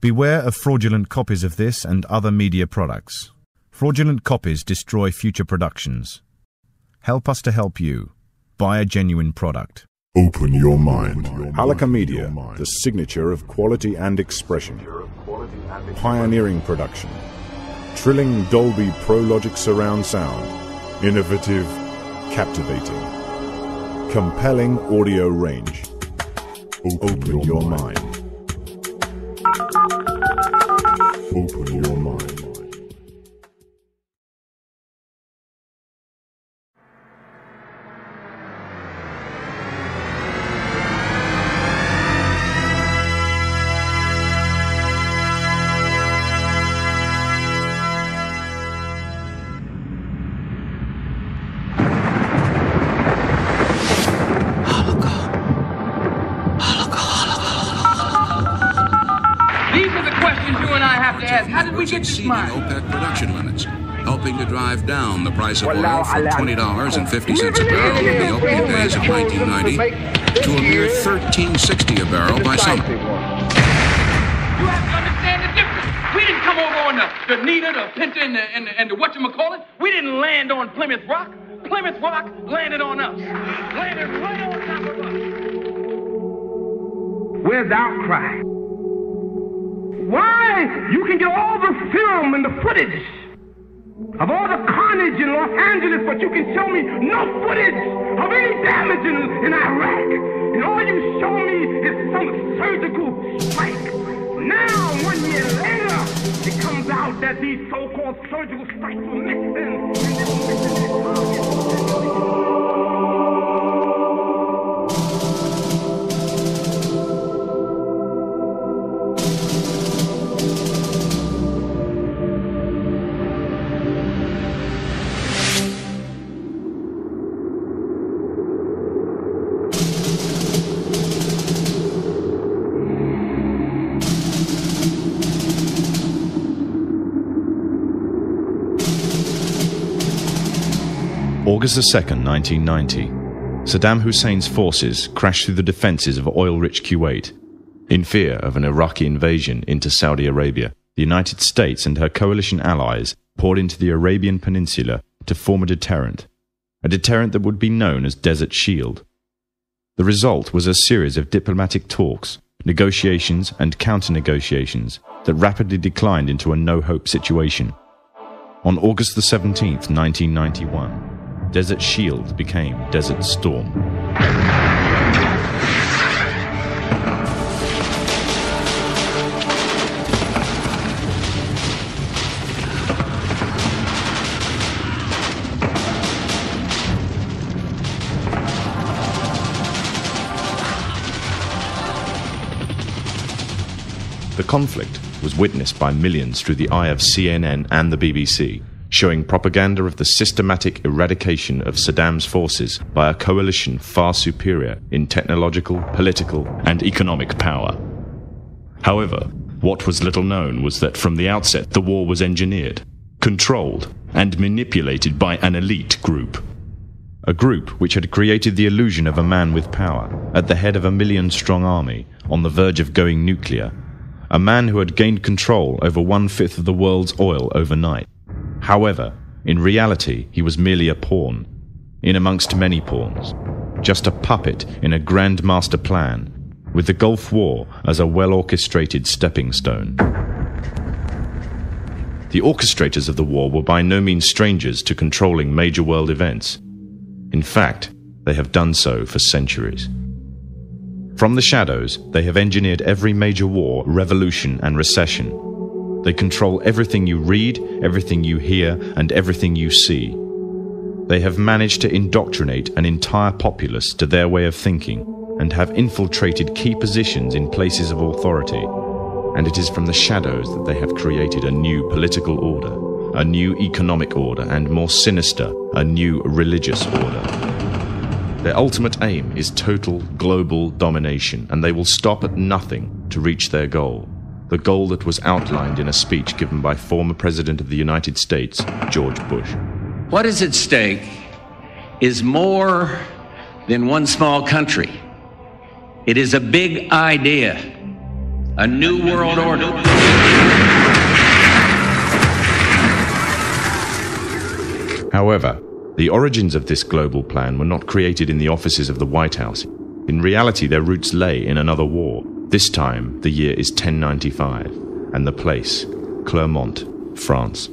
Beware of fraudulent copies of this and other media products. Fraudulent copies destroy future productions. Help us to help you. Buy a genuine product. Open your mind. Halakha Media, the signature of quality and expression. Pioneering production. Trilling Dolby Prologic surround sound. Innovative, captivating. Compelling audio range. Open your mind. Open your mind. Exceeding OPEC production limits, helping to drive down the price of oil from $20.50 a barrel in the opening days of 1990 to a mere $13.60 a barrel by summer. You have to understand the difference. We didn't come over on the Nina, the Pinta, and the whatchamacallit. We didn't land on Plymouth Rock. Plymouth Rock landed on us. Landed right on top of us. Where's the outcry? Why? You can get all the film and the footage of all the carnage in Los Angeles, but you can show me no footage of any damage in Iraq. And all you show me is some surgical strike. Now, 1 year later, it comes out that these so-called surgical strikes were mixed in. And they were mixing their targets. August 2nd, 1990. Saddam Hussein's forces crashed through the defenses of oil-rich Kuwait. In fear of an Iraqi invasion into Saudi Arabia, the United States and her coalition allies poured into the Arabian Peninsula to form a deterrent that would be known as Desert Shield. The result was a series of diplomatic talks, negotiations and counter-negotiations that rapidly declined into a no-hope situation. On August 17th, 1991, Desert Shield became Desert Storm. The conflict was witnessed by millions through the eye of CNN and the BBC, showing propaganda of the systematic eradication of Saddam's forces by a coalition far superior in technological, political, and economic power. However, what was little known was that from the outset the war was engineered, controlled, and manipulated by an elite group. A group which had created the illusion of a man with power, at the head of a million-strong army, on the verge of going nuclear. A man who had gained control over 1/5 of the world's oil overnight. However, in reality, he was merely a pawn, in amongst many pawns, just a puppet in a grand master plan, with the Gulf War as a well-orchestrated stepping stone. The orchestrators of the war were by no means strangers to controlling major world events. In fact, they have done so for centuries. From the shadows, they have engineered every major war, revolution, and recession. They control everything you read, everything you hear, and everything you see. They have managed to indoctrinate an entire populace to their way of thinking and have infiltrated key positions in places of authority. And it is from the shadows that they have created a new political order, a new economic order, and more sinister, a new religious order. Their ultimate aim is total global domination, and they will stop at nothing to reach their goal. The goal that was outlined in a speech given by former President of the United States, George Bush. What is at stake is more than one small country. It is a big idea, a new world order. However, the origins of this global plan were not created in the offices of the White House. In reality, their roots lay in another war. This time, the year is 1095, and the place, Clermont, France.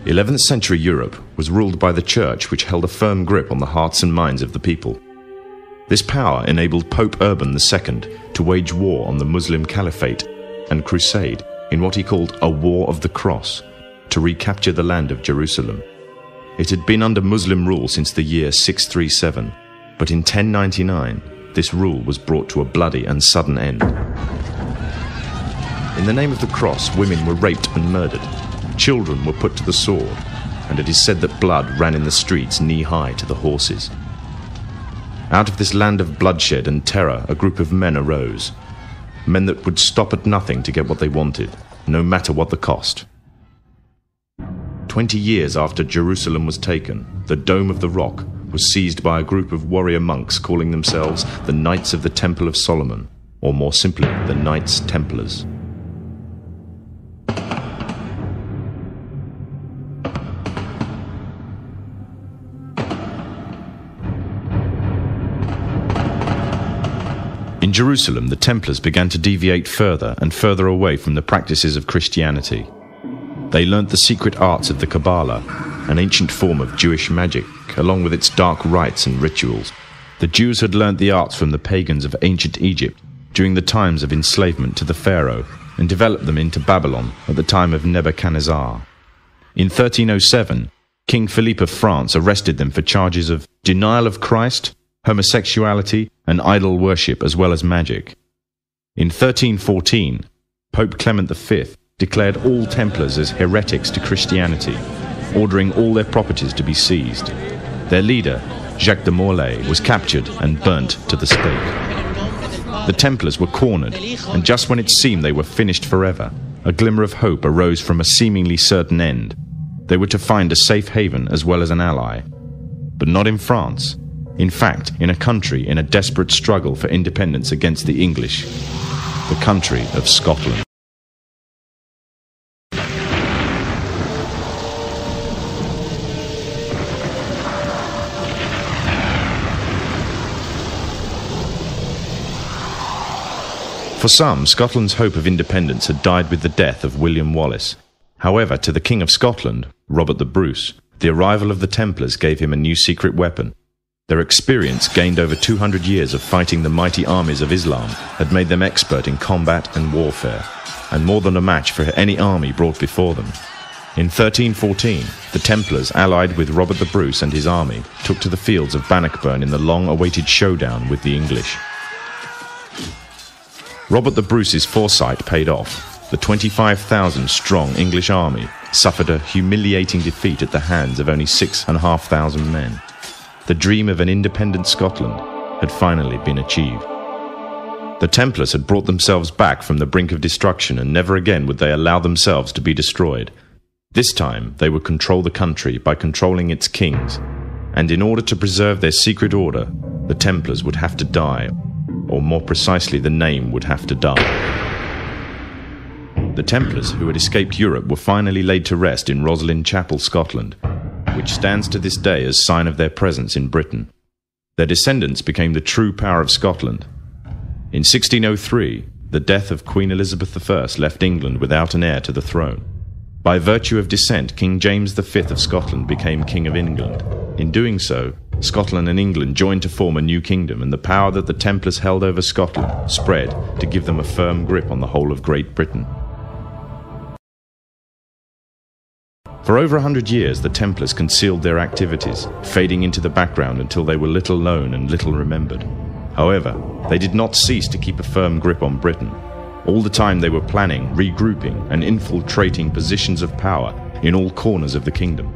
The 11th century Europe was ruled by the Church, which held a firm grip on the hearts and minds of the people. This power enabled Pope Urban II to wage war on the Muslim Caliphate and crusade in what he called a War of the Cross to recapture the land of Jerusalem. It had been under Muslim rule since the year 637, but in 1099 this rule was brought to a bloody and sudden end. In the name of the cross, women were raped and murdered. Children were put to the sword, and it is said that blood ran in the streets knee-high to the horses. Out of this land of bloodshed and terror, a group of men arose. Men that would stop at nothing to get what they wanted, no matter what the cost. 20 years after Jerusalem was taken, the Dome of the Rock was seized by a group of warrior monks calling themselves the Knights of the Temple of Solomon, or more simply, the Knights Templars. In Jerusalem, the Templars began to deviate further and further away from the practices of Christianity. They learnt the secret arts of the Kabbalah, an ancient form of Jewish magic, along with its dark rites and rituals. The Jews had learnt the arts from the pagans of ancient Egypt during the times of enslavement to the Pharaoh and developed them into Babylon at the time of Nebuchadnezzar. In 1307, King Philippe of France arrested them for charges of denial of Christ, homosexuality, and idol worship, as well as magic. In 1314, Pope Clement V declared all Templars as heretics to Christianity, ordering all their properties to be seized. Their leader, Jacques de Molay, was captured and burnt to the stake. The Templars were cornered, and just when it seemed they were finished forever, a glimmer of hope arose from a seemingly certain end. They were to find a safe haven as well as an ally. But not in France. In fact, in a country in a desperate struggle for independence against the English, the country of Scotland. For some, Scotland's hope of independence had died with the death of William Wallace. However, to the King of Scotland, Robert the Bruce, the arrival of the Templars gave him a new secret weapon. Their experience, gained over 200 years of fighting the mighty armies of Islam, had made them expert in combat and warfare, and more than a match for any army brought before them. In 1314, the Templars, allied with Robert the Bruce and his army, took to the fields of Bannockburn in the long-awaited showdown with the English. Robert the Bruce's foresight paid off. The 25,000-strong English army suffered a humiliating defeat at the hands of only 6,500 men. The dream of an independent Scotland had finally been achieved. The Templars had brought themselves back from the brink of destruction, and never again would they allow themselves to be destroyed. This time they would control the country by controlling its kings, and in order to preserve their secret order, the Templars would have to die, or more precisely, the name would have to die. The Templars, who had escaped Europe, were finally laid to rest in Roslin Chapel, Scotland, which stands to this day as sign of their presence in Britain. Their descendants became the true power of Scotland. In 1603, the death of Queen Elizabeth I left England without an heir to the throne. By virtue of descent, King James V of Scotland became King of England. In doing so, Scotland and England joined to form a new kingdom, and the power that the Templars held over Scotland spread to give them a firm grip on the whole of Great Britain. For over 100 years, the Templars concealed their activities, fading into the background until they were little known and little remembered. However, they did not cease to keep a firm grip on Britain. All the time they were planning, regrouping, and infiltrating positions of power in all corners of the kingdom.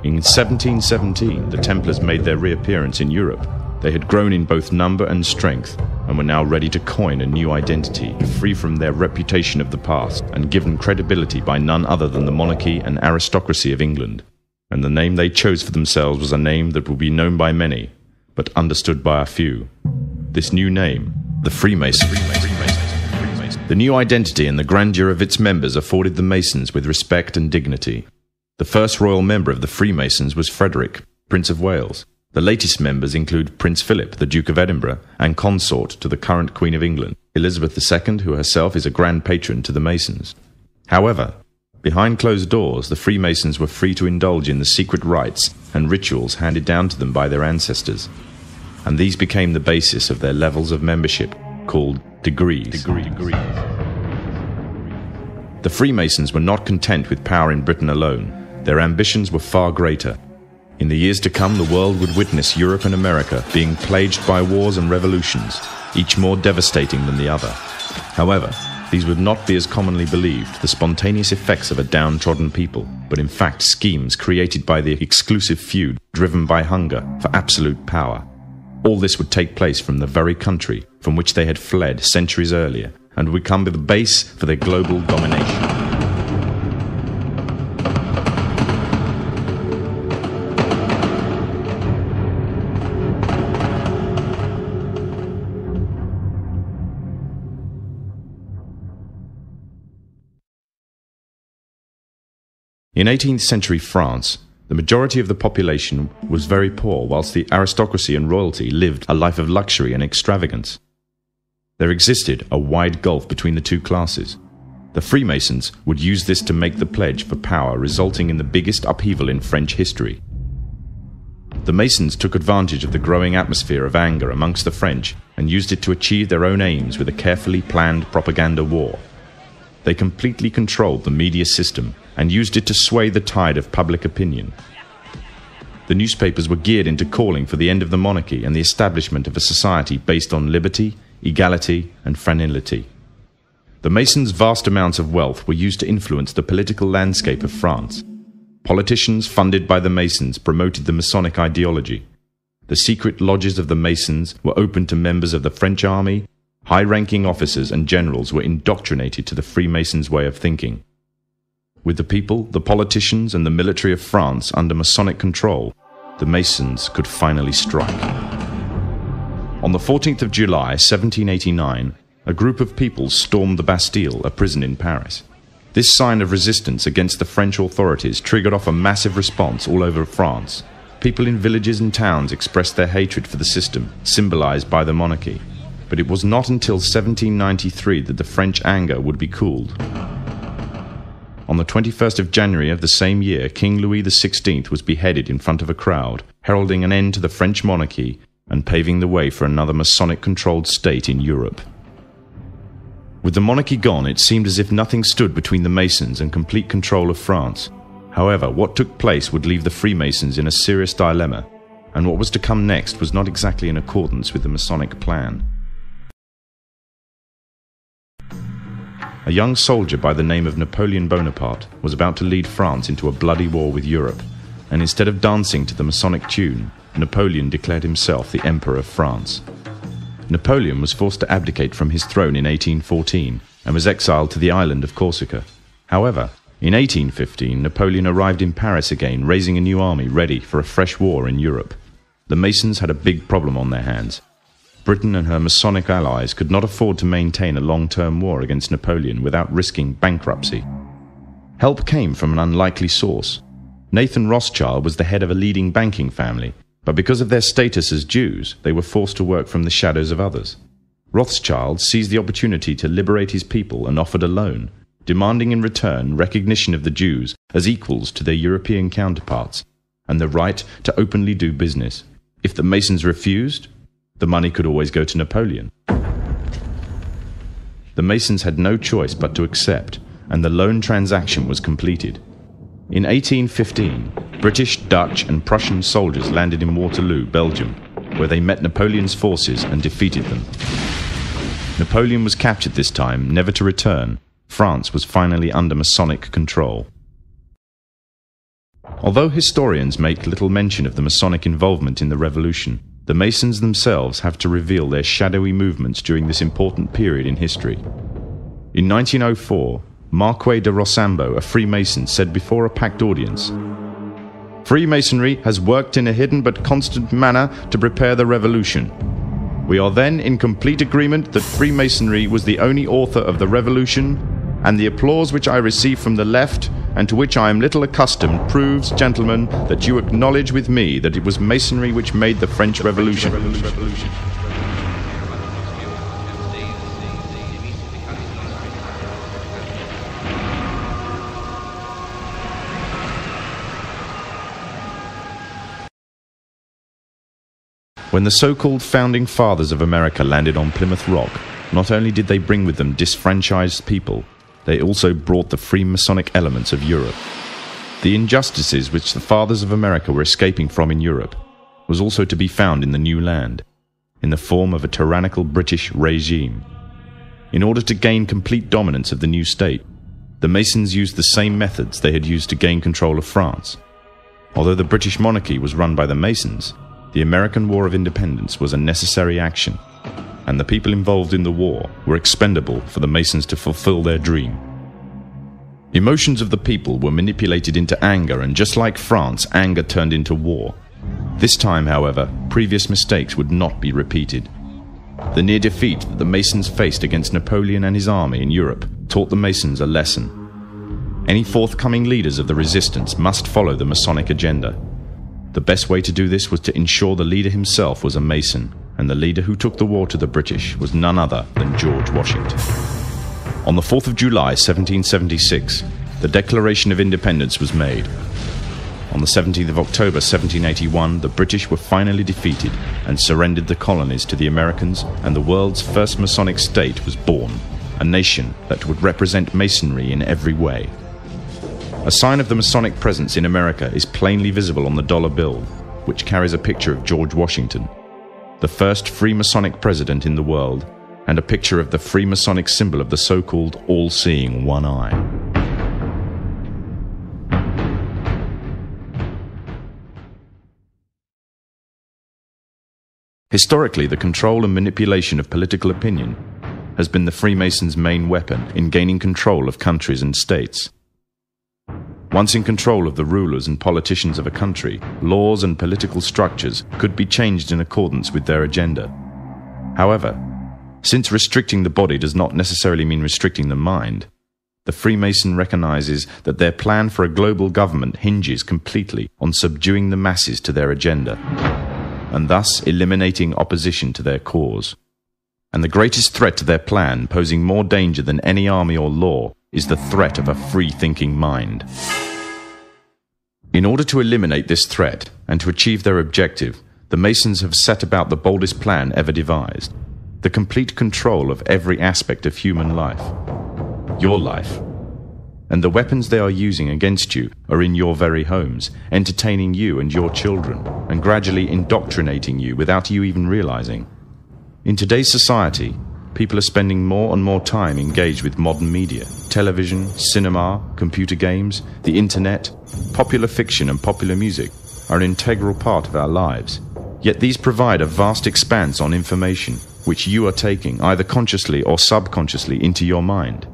In 1717, the Templars made their reappearance in Europe. They had grown in both number and strength, and were now ready to coin a new identity, free from their reputation of the past, and given credibility by none other than the monarchy and aristocracy of England. And the name they chose for themselves was a name that would be known by many, but understood by a few. This new name, the Freemasons. The new identity and the grandeur of its members afforded the Masons with respect and dignity. The first royal member of the Freemasons was Frederick, Prince of Wales. The latest members include Prince Philip, the Duke of Edinburgh, and consort to the current Queen of England, Elizabeth II, who herself is a grand patron to the Masons. However, behind closed doors, the Freemasons were free to indulge in the secret rites and rituals handed down to them by their ancestors, and these became the basis of their levels of membership, called degrees. The Freemasons were not content with power in Britain alone. Their ambitions were far greater. In the years to come, the world would witness Europe and America being plagued by wars and revolutions, each more devastating than the other. However, these would not be as commonly believed, the spontaneous effects of a downtrodden people, but in fact schemes created by the exclusive few driven by hunger for absolute power. All this would take place from the very country from which they had fled centuries earlier, and would become the base for their global domination. In 18th century France, the majority of the population was very poor, whilst the aristocracy and royalty lived a life of luxury and extravagance. There existed a wide gulf between the two classes. The Freemasons would use this to make the pledge for power, resulting in the biggest upheaval in French history. The Masons took advantage of the growing atmosphere of anger amongst the French and used it to achieve their own aims with a carefully planned propaganda war. They completely controlled the media system and used it to sway the tide of public opinion. The newspapers were geared into calling for the end of the monarchy and the establishment of a society based on liberty, equality, and fraternity. The Masons' vast amounts of wealth were used to influence the political landscape of France. Politicians funded by the Masons promoted the Masonic ideology. The secret lodges of the Masons were open to members of the French army. High-ranking officers and generals were indoctrinated to the Freemasons' way of thinking. With the people, the politicians, and the military of France under Masonic control, the Masons could finally strike. On the 14th of July, 1789, a group of people stormed the Bastille, a prison in Paris. This sign of resistance against the French authorities triggered off a massive response all over France. People in villages and towns expressed their hatred for the system, symbolized by the monarchy. But it was not until 1793 that the French anger would be cooled. On the 21st of January of the same year, King Louis XVI was beheaded in front of a crowd, heralding an end to the French monarchy and paving the way for another Masonic-controlled state in Europe. With the monarchy gone, it seemed as if nothing stood between the Masons and complete control of France. However, what took place would leave the Freemasons in a serious dilemma, and what was to come next was not exactly in accordance with the Masonic plan. A young soldier by the name of Napoleon Bonaparte was about to lead France into a bloody war with Europe, and instead of dancing to the Masonic tune, Napoleon declared himself the Emperor of France. Napoleon was forced to abdicate from his throne in 1814 and was exiled to the island of Corsica. However, in 1815, Napoleon arrived in Paris again, raising a new army ready for a fresh war in Europe. The Masons had a big problem on their hands. Britain and her Masonic allies could not afford to maintain a long-term war against Napoleon without risking bankruptcy. Help came from an unlikely source. Nathan Rothschild was the head of a leading banking family, but because of their status as Jews, they were forced to work from the shadows of others. Rothschild seized the opportunity to liberate his people and offered a loan, demanding in return recognition of the Jews as equals to their European counterparts, and the right to openly do business. If the Masons refused, the money could always go to Napoleon. The Masons had no choice but to accept, and the loan transaction was completed. In 1815, British, Dutch, and Prussian soldiers landed in Waterloo, Belgium, where they met Napoleon's forces and defeated them. Napoleon was captured this time, never to return. France was finally under Masonic control. Although historians make little mention of the Masonic involvement in the revolution, the Masons themselves have to reveal their shadowy movements during this important period in history. In 1904, Marquis de Rosambo, a Freemason, said before a packed audience, "Freemasonry has worked in a hidden but constant manner to prepare the revolution. We are then in complete agreement that Freemasonry was the only author of the revolution, and the applause which I receive from the left, and to which I am little accustomed, proves, gentlemen, that you acknowledge with me that it was Masonry which made the French Revolution." When the so-called founding fathers of America landed on Plymouth Rock, not only did they bring with them disfranchised people, they also brought the Freemasonic elements of Europe. The injustices which the fathers of America were escaping from in Europe was also to be found in the new land, in the form of a tyrannical British regime. In order to gain complete dominance of the new state, the Masons used the same methods they had used to gain control of France. Although the British monarchy was run by the Masons, the American War of Independence was a necessary action, and the people involved in the war were expendable for the Masons to fulfill their dream. Emotions of the people were manipulated into anger, and just like France, anger turned into war. This time, however, previous mistakes would not be repeated. The near defeat that the Masons faced against Napoleon and his army in Europe taught the Masons a lesson. Any forthcoming leaders of the resistance must follow the Masonic agenda. The best way to do this was to ensure the leader himself was a Mason, and the leader who took the war to the British was none other than George Washington. On the 4th of July 1776, the Declaration of Independence was made. On the 17th of October 1781, the British were finally defeated and surrendered the colonies to the Americans, and the world's first Masonic state was born, a nation that would represent Masonry in every way. A sign of the Masonic presence in America is plainly visible on the dollar bill, which carries a picture of George Washington, the first Freemasonic president in the world, and a picture of the Freemasonic symbol of the so-called all-seeing one eye. Historically, the control and manipulation of political opinion has been the Freemasons' main weapon in gaining control of countries and states. Once in control of the rulers and politicians of a country, laws and political structures could be changed in accordance with their agenda. However, since restricting the body does not necessarily mean restricting the mind, the Freemason recognizes that their plan for a global government hinges completely on subduing the masses to their agenda, and thus eliminating opposition to their cause. And the greatest threat to their plan, posing more danger than any army or law, is the threat of a free-thinking mind. In order to eliminate this threat and to achieve their objective, the Masons have set about the boldest plan ever devised: the complete control of every aspect of human life, your life. And the weapons they are using against you are in your very homes, entertaining you and your children, and gradually indoctrinating you without you even realizing. In today's society, people are spending more and more time engaged with modern media. Television, cinema, computer games, the internet, popular fiction and popular music are an integral part of our lives. Yet these provide a vast expanse on information, which you are taking, either consciously or subconsciously, into your mind.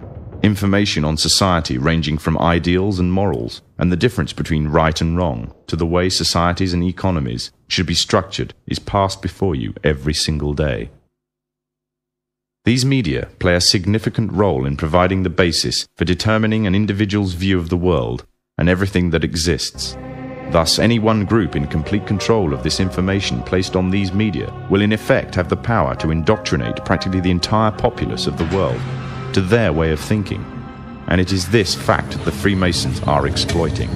Information on society ranging from ideals and morals, and the difference between right and wrong, to the way societies and economies should be structured, is passed before you every single day. These media play a significant role in providing the basis for determining an individual's view of the world and everything that exists. Thus, any one group in complete control of this information placed on these media will in effect have the power to indoctrinate practically the entire populace of the world to their way of thinking. And it is this fact the Freemasons are exploiting.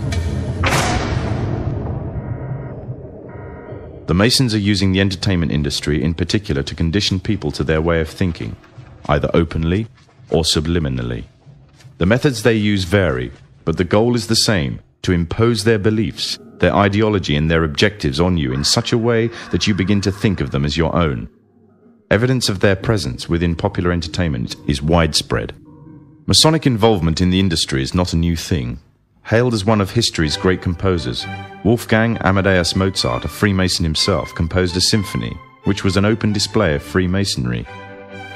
The Masons are using the entertainment industry in particular to condition people to their way of thinking, either openly or subliminally. The methods they use vary, but the goal is the same: to impose their beliefs, their ideology and their objectives on you in such a way that you begin to think of them as your own. Evidence of their presence within popular entertainment is widespread. Masonic involvement in the industry is not a new thing. Hailed as one of history's great composers, Wolfgang Amadeus Mozart, a Freemason himself, composed a symphony, which was an open display of Freemasonry.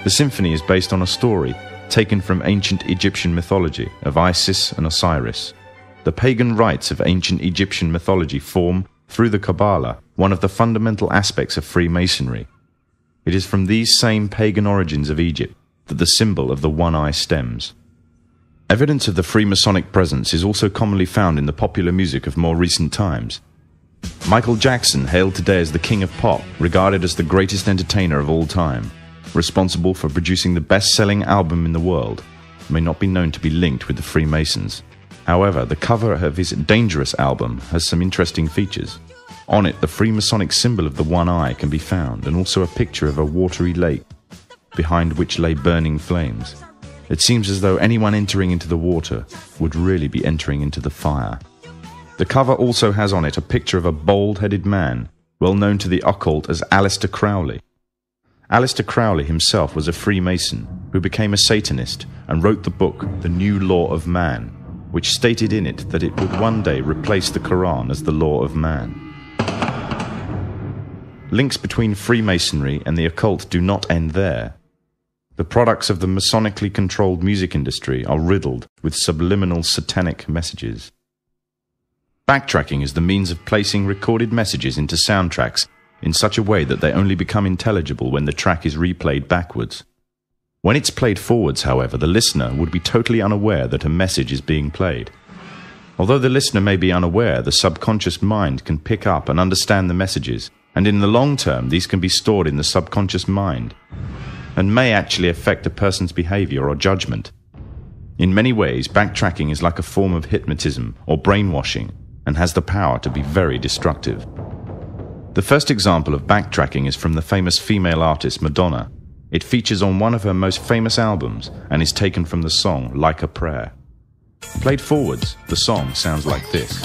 The symphony is based on a story taken from ancient Egyptian mythology of Isis and Osiris. The pagan rites of ancient Egyptian mythology form, through the Kabbalah, one of the fundamental aspects of Freemasonry. It is from these same pagan origins of Egypt that the symbol of the one eye stems. Evidence of the Freemasonic presence is also commonly found in the popular music of more recent times. Michael Jackson, hailed today as the king of pop, regarded as the greatest entertainer of all time, responsible for producing the best-selling album in the world, may not be known to be linked with the Freemasons. However, the cover of his Dangerous album has some interesting features. On it, the Freemasonic symbol of the one eye can be found, and also a picture of a watery lake, behind which lay burning flames. It seems as though anyone entering into the water would really be entering into the fire. The cover also has on it a picture of a bald-headed man, well known to the occult as Aleister Crowley. Aleister Crowley himself was a Freemason who became a Satanist and wrote the book The New Law of Man, which stated in it that it would one day replace the Quran as the law of man. Links between Freemasonry and the occult do not end there. The products of the Masonically controlled music industry are riddled with subliminal satanic messages. Backtracking is the means of placing recorded messages into soundtracks in such a way that they only become intelligible when the track is replayed backwards. When it's played forwards, however, the listener would be totally unaware that a message is being played. Although the listener may be unaware, the subconscious mind can pick up and understand the messages, and in the long term these can be stored in the subconscious mind, and may actually affect a person's behavior or judgment. In many ways, backtracking is like a form of hypnotism or brainwashing, and has the power to be very destructive. The first example of backtracking is from the famous female artist Madonna. It features on one of her most famous albums and is taken from the song Like a Prayer. Played forwards, the song sounds like this.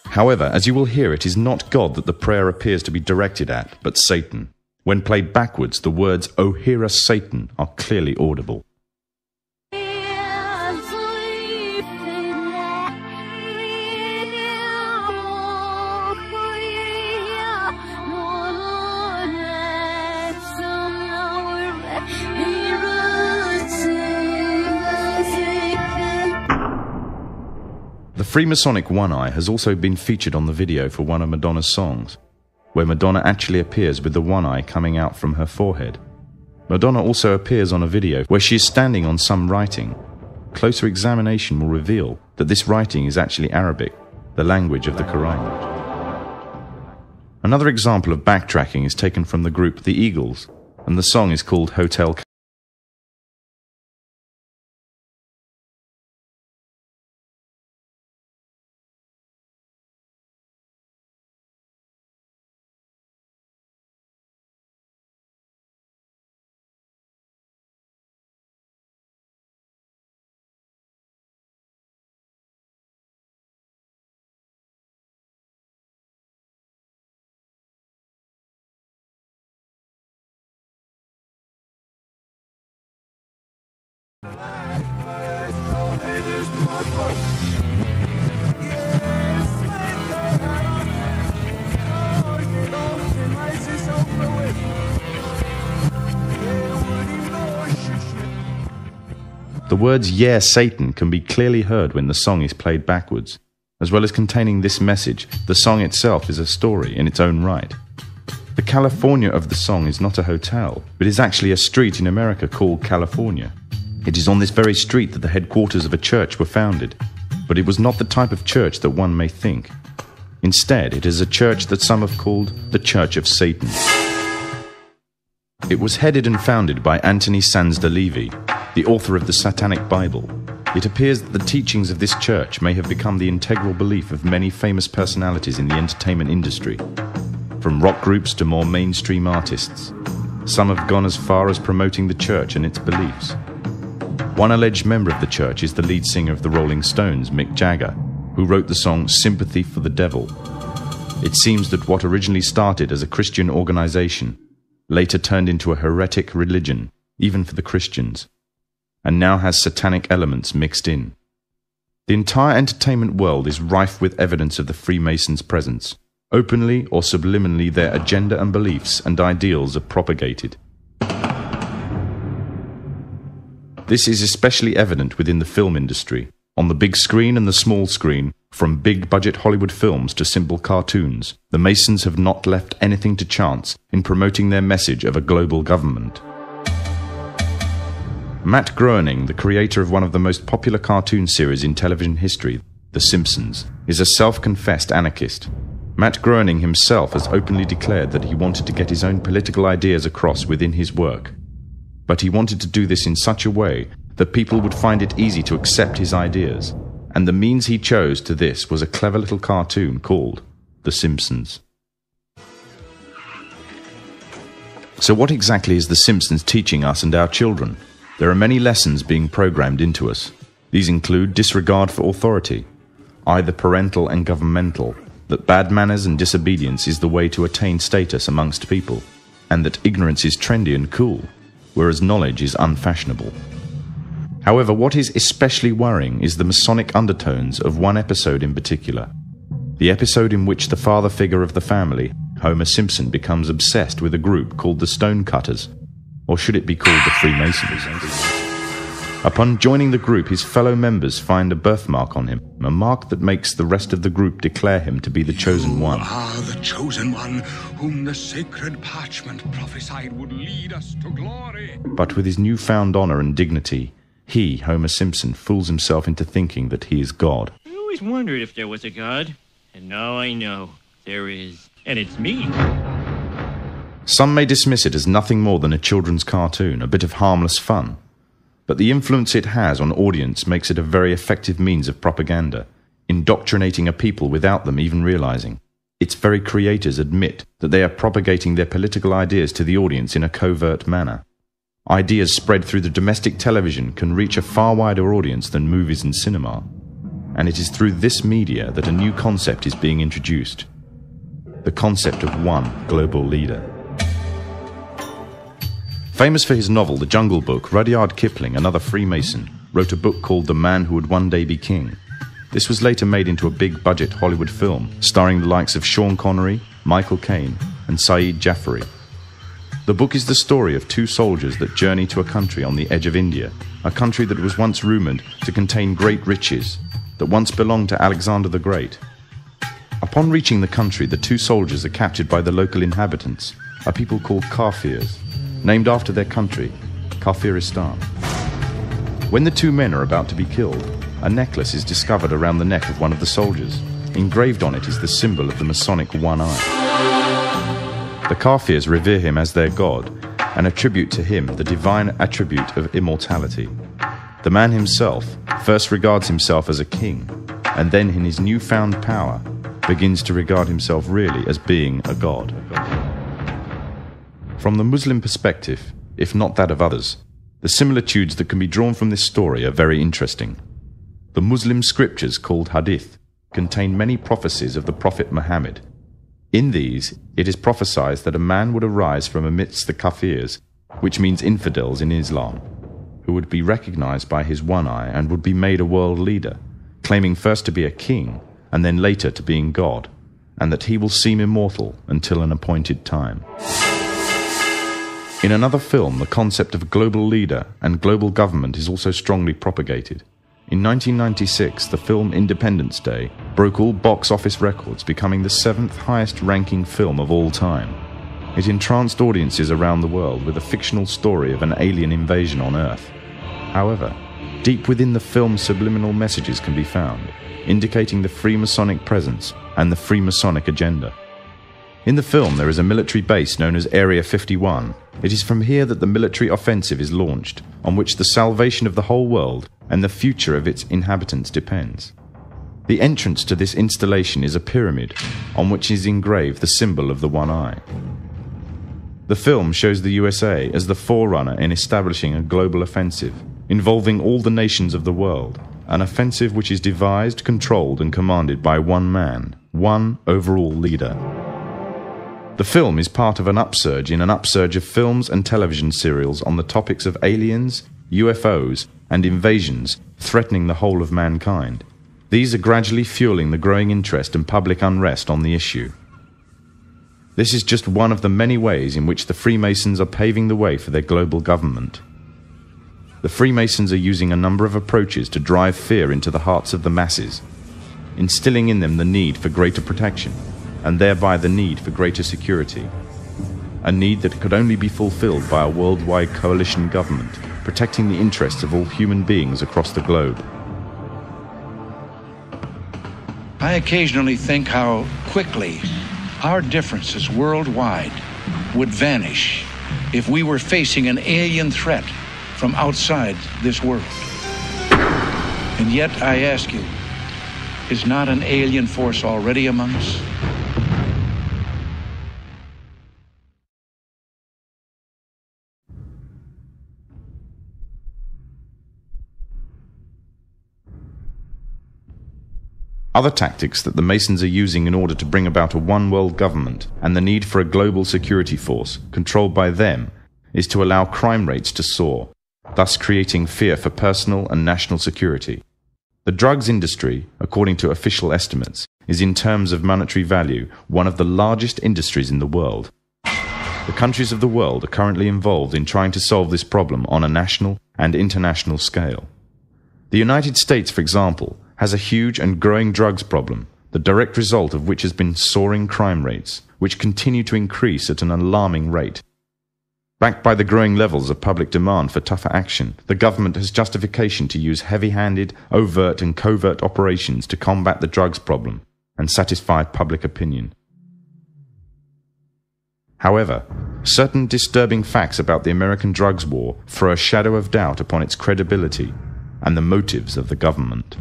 However, as you will hear, it is not God that the prayer appears to be directed at, but Satan. When played backwards, the words, "O hear us, Satan," are clearly audible. The Freemasonic one eye has also been featured on the video for one of Madonna's songs, where Madonna actually appears with the one eye coming out from her forehead. Madonna also appears on a video where she is standing on some writing. Closer examination will reveal that this writing is actually Arabic, the language of the Quran. Another example of backtracking is taken from the group The Eagles, and the song is called Hotel. The words "Yeah, Satan" can be clearly heard when the song is played backwards. As well as containing this message, the song itself is a story in its own right. The California of the song is not a hotel, but is actually a street in America called California. It is on this very street that the headquarters of a church were founded, but it was not the type of church that one may think. Instead, it is a church that some have called the Church of Satan. It was headed and founded by Anthony Sands de Levi, the author of the Satanic Bible. It appears that the teachings of this church may have become the integral belief of many famous personalities in the entertainment industry, from rock groups to more mainstream artists. Some have gone as far as promoting the church and its beliefs. One alleged member of the church is the lead singer of the Rolling Stones, Mick Jagger, who wrote the song "Sympathy for the Devil." It seems that what originally started as a Christian organization later turned into a heretic religion, even for the Christians, and now has satanic elements mixed in. The entire entertainment world is rife with evidence of the Freemasons' presence. Openly or subliminally, their agenda and beliefs and ideals are propagated. This is especially evident within the film industry. On the big screen and the small screen, from big-budget Hollywood films to simple cartoons, the Masons have not left anything to chance in promoting their message of a global government. Matt Groening, the creator of one of the most popular cartoon series in television history, The Simpsons, is a self-confessed anarchist. Matt Groening himself has openly declared that he wanted to get his own political ideas across within his work. But he wanted to do this in such a way that people would find it easy to accept his ideas, and the means he chose to this was a clever little cartoon called The Simpsons. So what exactly is The Simpsons teaching us and our children? There are many lessons being programmed into us. These include disregard for authority, either parental and governmental, that bad manners and disobedience is the way to attain status amongst people, and that ignorance is trendy and cool, whereas knowledge is unfashionable. However, what is especially worrying is the Masonic undertones of one episode in particular. The episode in which the father figure of the family, Homer Simpson, becomes obsessed with a group called the Stonecutters, or should it be called the Freemasons? Upon joining the group, his fellow members find a birthmark on him, a mark that makes the rest of the group declare him to be the chosen one. You are the chosen one, whom the sacred parchment prophesied would lead us to glory. But with his newfound honor and dignity, he, Homer Simpson, fools himself into thinking that he is God. I always wondered if there was a God, and now I know there is, and it's me. Some may dismiss it as nothing more than a children's cartoon, a bit of harmless fun. But the influence it has on audience makes it a very effective means of propaganda, indoctrinating a people without them even realizing. Its very creators admit that they are propagating their political ideas to the audience in a covert manner. Ideas spread through the domestic television can reach a far wider audience than movies and cinema. And it is through this media that a new concept is being introduced. The concept of one global leader. Famous for his novel The Jungle Book, Rudyard Kipling, another Freemason, wrote a book called The Man Who Would One Day Be King. This was later made into a big-budget Hollywood film, starring the likes of Sean Connery, Michael Caine, and Saeed Jaffari. The book is the story of two soldiers that journey to a country on the edge of India, a country that was once rumoured to contain great riches, that once belonged to Alexander the Great. Upon reaching the country, the two soldiers are captured by the local inhabitants, a people called Kafirs, named after their country, Kafiristan. When the two men are about to be killed, a necklace is discovered around the neck of one of the soldiers. Engraved on it is the symbol of the Masonic one eye. The Kafirs revere him as their god and attribute to him the divine attribute of immortality. The man himself first regards himself as a king, and then in his newfound power begins to regard himself really as being a god. From the Muslim perspective, if not that of others, the similitudes that can be drawn from this story are very interesting. The Muslim scriptures, called Hadith, contain many prophecies of the Prophet Muhammad. In these, it is prophesied that a man would arise from amidst the Kafirs, which means infidels in Islam, who would be recognized by his one eye and would be made a world leader, claiming first to be a king and then later to being God, and that he will seem immortal until an appointed time. In another film, the concept of a global leader and global government is also strongly propagated. In 1996, the film Independence Day broke all box office records, becoming the 7th highest-ranking film of all time. It entranced audiences around the world with a fictional story of an alien invasion on Earth. However, deep within the film's subliminal messages can be found, indicating the Freemasonic presence and the Freemasonic agenda. In the film, there is a military base known as Area 51. It is from here that the military offensive is launched, on which the salvation of the whole world and the future of its inhabitants depends. The entrance to this installation is a pyramid, on which is engraved the symbol of the one eye. The film shows the USA as the forerunner in establishing a global offensive, involving all the nations of the world, an offensive which is devised, controlled and commanded by one man, one overall leader. The film is part of an upsurge in an upsurge of films and television serials on the topics of aliens, UFOs, and invasions threatening the whole of mankind. These are gradually fueling the growing interest and public unrest on the issue. This is just one of the many ways in which the Freemasons are paving the way for their global government. The Freemasons are using a number of approaches to drive fear into the hearts of the masses, instilling in them the need for greater protection, and thereby the need for greater security. A need that could only be fulfilled by a worldwide coalition government, protecting the interests of all human beings across the globe. I occasionally think how quickly our differences worldwide would vanish if we were facing an alien threat from outside this world. And yet, I ask you, is not an alien force already among us? Other tactics that the Masons are using in order to bring about a one-world government and the need for a global security force controlled by them is to allow crime rates to soar, thus creating fear for personal and national security. The drugs industry, according to official estimates, is in terms of monetary value one of the largest industries in the world. The countries of the world are currently involved in trying to solve this problem on a national and international scale. The United States, for example, has a huge and growing drugs problem, the direct result of which has been soaring crime rates, which continue to increase at an alarming rate. Backed by the growing levels of public demand for tougher action, the government has justification to use heavy-handed, overt and covert operations to combat the drugs problem and satisfy public opinion. However, certain disturbing facts about the American drugs war throw a shadow of doubt upon its credibility and the motives of the government.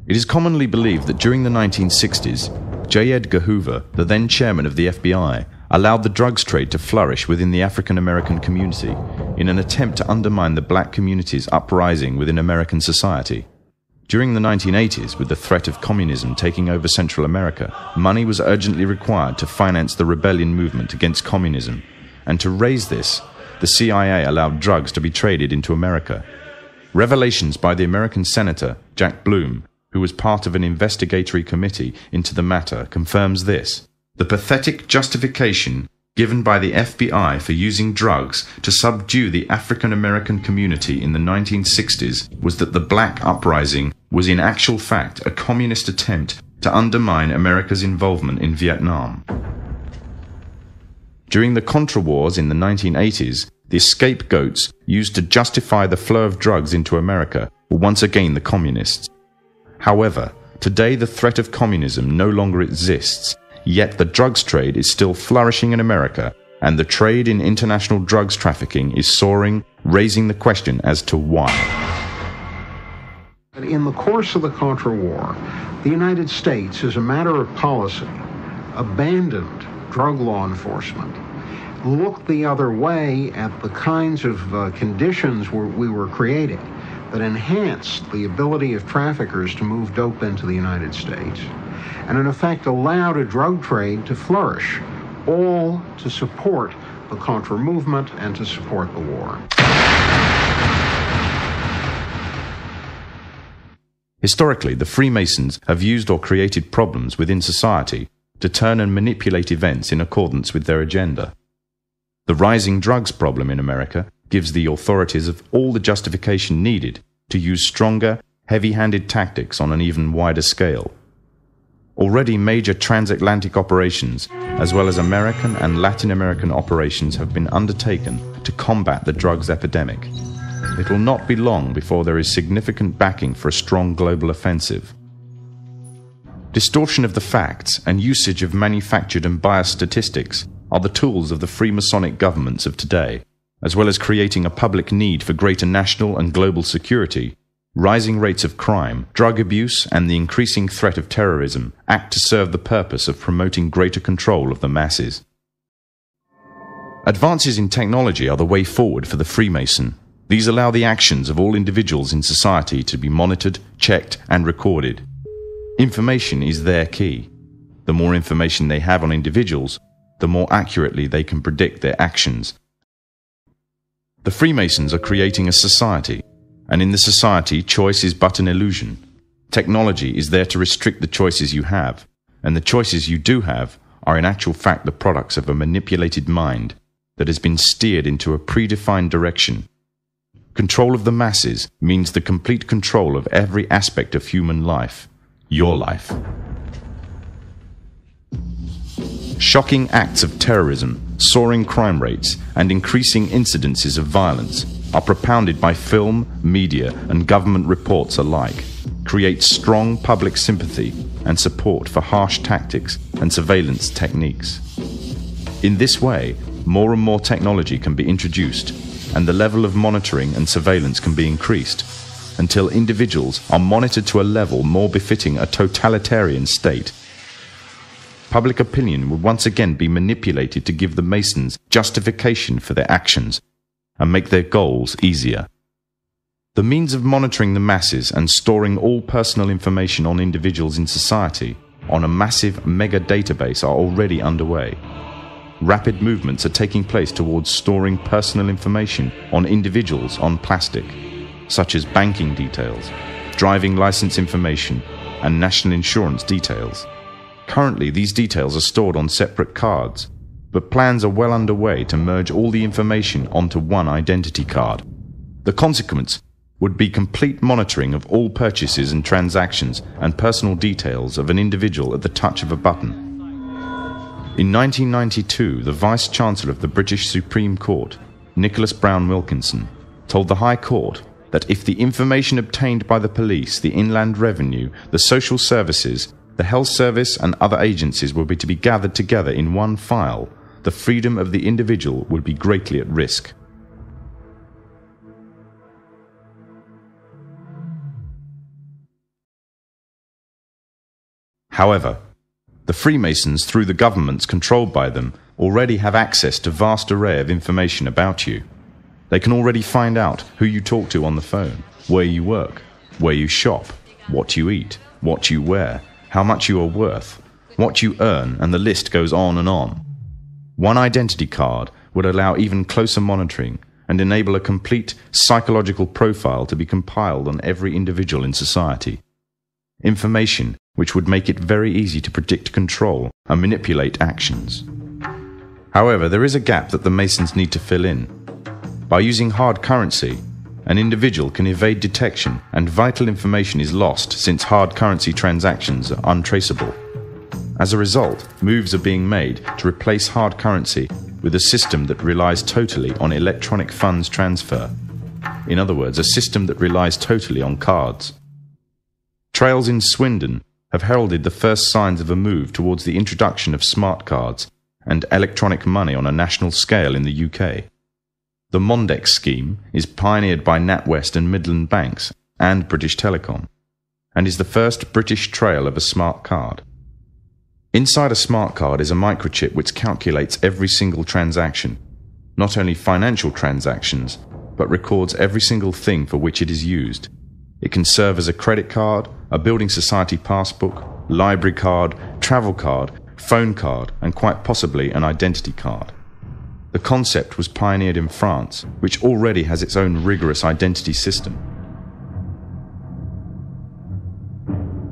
It is commonly believed that during the 1960s, J. Edgar Hoover, the then chairman of the FBI, allowed the drugs trade to flourish within the African American community in an attempt to undermine the black community's uprising within American society. During the 1980s, with the threat of communism taking over Central America, money was urgently required to finance the rebellion movement against communism, and to raise this, the CIA allowed drugs to be traded into America. Revelations by the American Senator, Jack Bloom, who was part of an investigatory committee into the matter, confirms this. The pathetic justification given by the FBI for using drugs to subdue the African American community in the 1960s was that the black uprising was in actual fact a communist attempt to undermine America's involvement in Vietnam. During the Contra Wars in the 1980s, the scapegoats used to justify the flow of drugs into America were once again the communists. However, today the threat of communism no longer exists, yet the drugs trade is still flourishing in America, and the trade in international drugs trafficking is soaring, raising the question as to why. In the course of the Contra War, the United States, as a matter of policy, abandoned drug law enforcement, looked the other way at the kinds of conditions we were creating that enhanced the ability of traffickers to move dope into the United States, and in effect allowed a drug trade to flourish, all to support the Contra movement and to support the war. Historically, the Freemasons have used or created problems within society to turn and manipulate events in accordance with their agenda. The rising drugs problem in America gives the authorities of all the justification needed to use stronger, heavy-handed tactics on an even wider scale. Already major transatlantic operations, as well as American and Latin American operations, have been undertaken to combat the drugs epidemic. It will not be long before there is significant backing for a strong global offensive. Distortion of the facts and usage of manufactured and biased statistics are the tools of the Freemasonic governments of today, as well as creating a public need for greater national and global security. Rising rates of crime, drug abuse, and the increasing threat of terrorism act to serve the purpose of promoting greater control of the masses. Advances in technology are the way forward for the Freemason. These allow the actions of all individuals in society to be monitored, checked, and recorded. Information is their key. The more information they have on individuals, the more accurately they can predict their actions. The Freemasons are creating a society, and in the society, choice is but an illusion. Technology is there to restrict the choices you have, and the choices you do have are in actual fact the products of a manipulated mind that has been steered into a predefined direction. Control of the masses means the complete control of every aspect of human life, your life. Shocking acts of terrorism, soaring crime rates, and increasing incidences of violence are propounded by film, media, and government reports alike, create strong public sympathy and support for harsh tactics and surveillance techniques. In this way, more and more technology can be introduced, and the level of monitoring and surveillance can be increased, until individuals are monitored to a level more befitting a totalitarian state. Public opinion would once again be manipulated to give the Masons justification for their actions and make their goals easier. The means of monitoring the masses and storing all personal information on individuals in society on a massive mega database are already underway. Rapid movements are taking place towards storing personal information on individuals on plastic, such as banking details, driving license information, and national insurance details. Currently, these details are stored on separate cards, but plans are well underway to merge all the information onto one identity card. The consequence would be complete monitoring of all purchases and transactions and personal details of an individual at the touch of a button. In 1992, the Vice-Chancellor of the British Supreme Court, Nicholas Brown Wilkinson, told the High Court that if the information obtained by the police, the Inland Revenue, the social services, the health service and other agencies were to be gathered together in one file, the freedom of the individual would be greatly at risk. However, the Freemasons, through the governments controlled by them, already have access to a vast array of information about you. They can already find out who you talk to on the phone, where you work, where you shop, what you eat, what you wear, how much you are worth, what you earn, and the list goes on and on. One identity card would allow even closer monitoring and enable a complete psychological profile to be compiled on every individual in society. Information which would make it very easy to predict, control, and manipulate actions. However, there is a gap that the Masons need to fill in. By using hard currency, an individual can evade detection and vital information is lost since hard currency transactions are untraceable. As a result, moves are being made to replace hard currency with a system that relies totally on electronic funds transfer. In other words, a system that relies totally on cards. Trails in Swindon have heralded the first signs of a move towards the introduction of smart cards and electronic money on a national scale in the UK. The Mondex scheme is pioneered by NatWest and Midland Banks and British Telecom, and is the first British trail of a smart card. Inside a smart card is a microchip which calculates every single transaction, not only financial transactions, but records every single thing for which it is used. It can serve as a credit card, a building society passbook, library card, travel card, phone card, and quite possibly an identity card. The concept was pioneered in France, which already has its own rigorous identity system.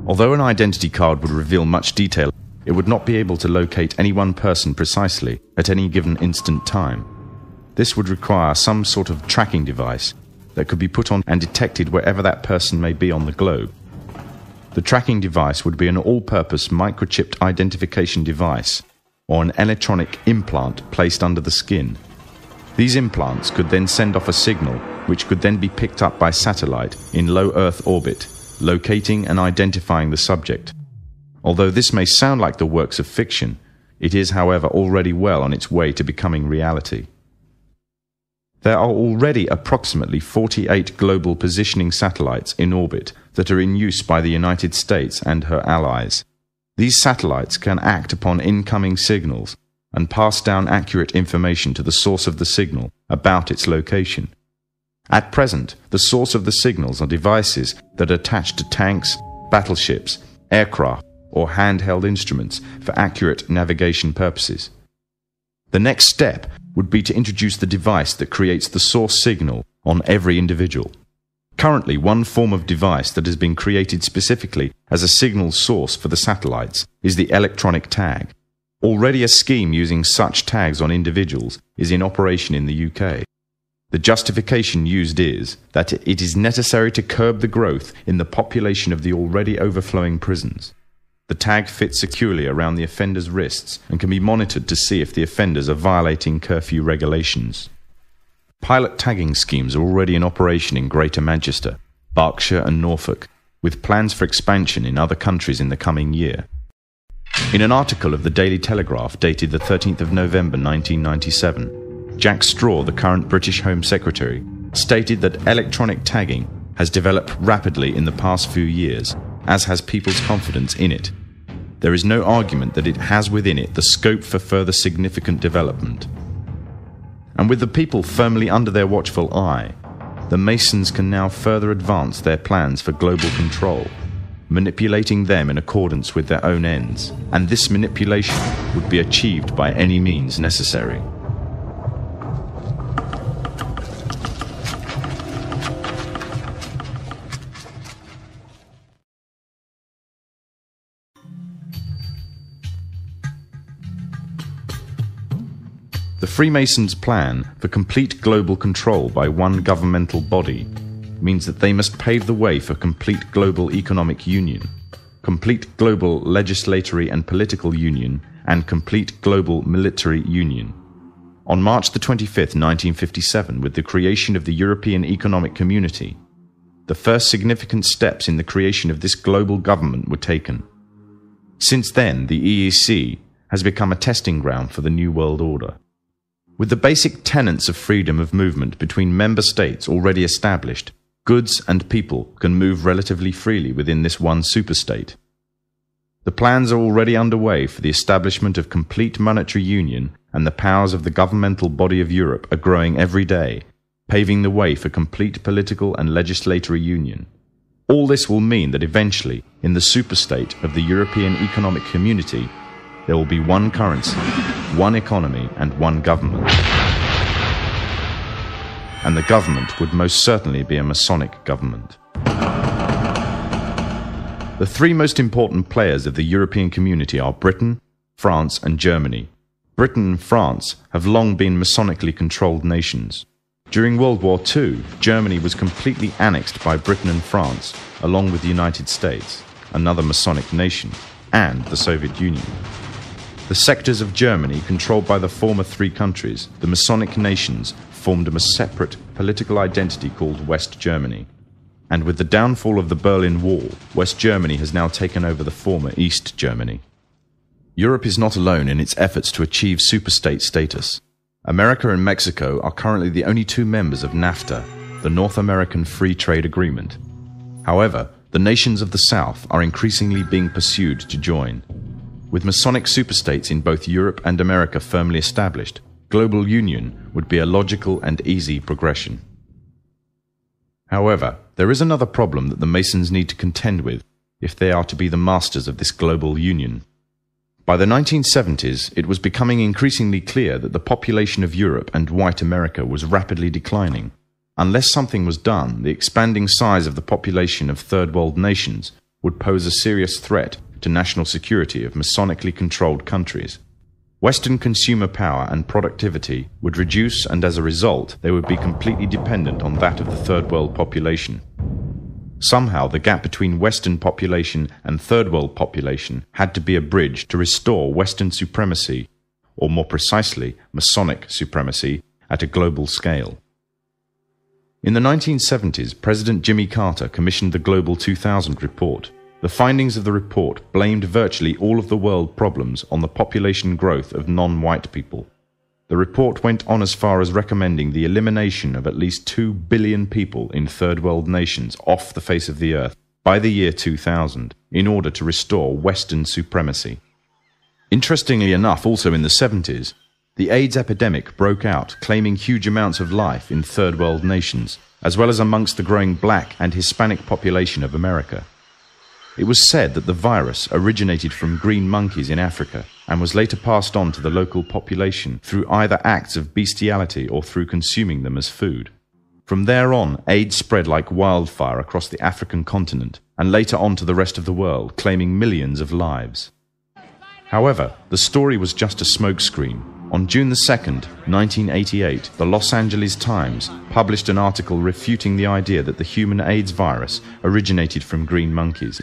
Although an identity card would reveal much detail, it would not be able to locate any one person precisely at any given instant time. This would require some sort of tracking device that could be put on and detected wherever that person may be on the globe. The tracking device would be an all-purpose microchipped identification device or an electronic implant placed under the skin. These implants could then send off a signal which could then be picked up by satellite in low Earth orbit, locating and identifying the subject. Although this may sound like the works of fiction, it is, however, already well on its way to becoming reality. There are already approximately 48 global positioning satellites in orbit that are in use by the United States and her allies. These satellites can act upon incoming signals and pass down accurate information to the source of the signal about its location. At present, the source of the signals are devices that are attached to tanks, battleships, aircraft, or handheld instruments for accurate navigation purposes. The next step would be to introduce the device that creates the source signal on every individual. Currently, one form of device that has been created specifically as a signal source for the satellites is the electronic tag. Already a scheme using such tags on individuals is in operation in the UK. The justification used is that it is necessary to curb the growth in the population of the already overflowing prisons. The tag fits securely around the offender's wrists and can be monitored to see if the offenders are violating curfew regulations. Pilot tagging schemes are already in operation in Greater Manchester, Berkshire and Norfolk, with plans for expansion in other countries in the coming year. In an article of the Daily Telegraph dated the 13th of November 1997, Jack Straw, the current British Home Secretary, stated that electronic tagging has developed rapidly in the past few years, as has people's confidence in it. There is no argument that it has within it the scope for further significant development. And with the people firmly under their watchful eye, the Masons can now further advance their plans for global control, manipulating them in accordance with their own ends, and this manipulation would be achieved by any means necessary. The Freemasons' plan for complete global control by one governmental body means that they must pave the way for complete global economic union, complete global legislatory and political union, and complete global military union. On March the 25th, 1957, with the creation of the European Economic Community, the first significant steps in the creation of this global government were taken. Since then, the EEC has become a testing ground for the New World Order. With the basic tenets of freedom of movement between member states already established, goods and people can move relatively freely within this one superstate. The plans are already underway for the establishment of complete monetary union, and the powers of the governmental body of Europe are growing every day, paving the way for complete political and legislatory union. All this will mean that eventually, in the superstate of the European Economic Community, there will be one currency, one economy, and one government. And the government would most certainly be a Masonic government. The three most important players of the European community are Britain, France, and Germany. Britain and France have long been Masonically controlled nations. During World War II, Germany was completely annexed by Britain and France, along with the United States, another Masonic nation, and the Soviet Union. The sectors of Germany controlled by the former three countries, the Masonic nations, formed a separate political identity called West Germany. And with the downfall of the Berlin Wall, West Germany has now taken over the former East Germany. Europe is not alone in its efforts to achieve superstate status. America and Mexico are currently the only two members of NAFTA, the North American Free Trade Agreement. However, the nations of the South are increasingly being pursued to join. With Masonic superstates in both Europe and America firmly established, global union would be a logical and easy progression. However, there is another problem that the Masons need to contend with if they are to be the masters of this global union. By the 1970s, it was becoming increasingly clear that the population of Europe and white America was rapidly declining. Unless something was done, the expanding size of the population of third world nations would pose a serious threat to national security of Masonically controlled countries. Western consumer power and productivity would reduce, and as a result, they would be completely dependent on that of the third world population. Somehow, the gap between Western population and third world population had to be a bridge to restore Western supremacy, or more precisely, Masonic supremacy, at a global scale. In the 1970s, President Jimmy Carter commissioned the Global 2000 report. The findings of the report blamed virtually all of the world problems on the population growth of non-white people. The report went on as far as recommending the elimination of at least 2 billion people in third world nations off the face of the earth by the year 2000 in order to restore Western supremacy. Interestingly enough, also in the 70s, the AIDS epidemic broke out, claiming huge amounts of life in third world nations, as well as amongst the growing black and Hispanic population of America. It was said that the virus originated from green monkeys in Africa and was later passed on to the local population through either acts of bestiality or through consuming them as food. From there on, AIDS spread like wildfire across the African continent and later on to the rest of the world, claiming millions of lives. However, the story was just a smokescreen. On June 2nd, 1988, the Los Angeles Times published an article refuting the idea that the human AIDS virus originated from green monkeys.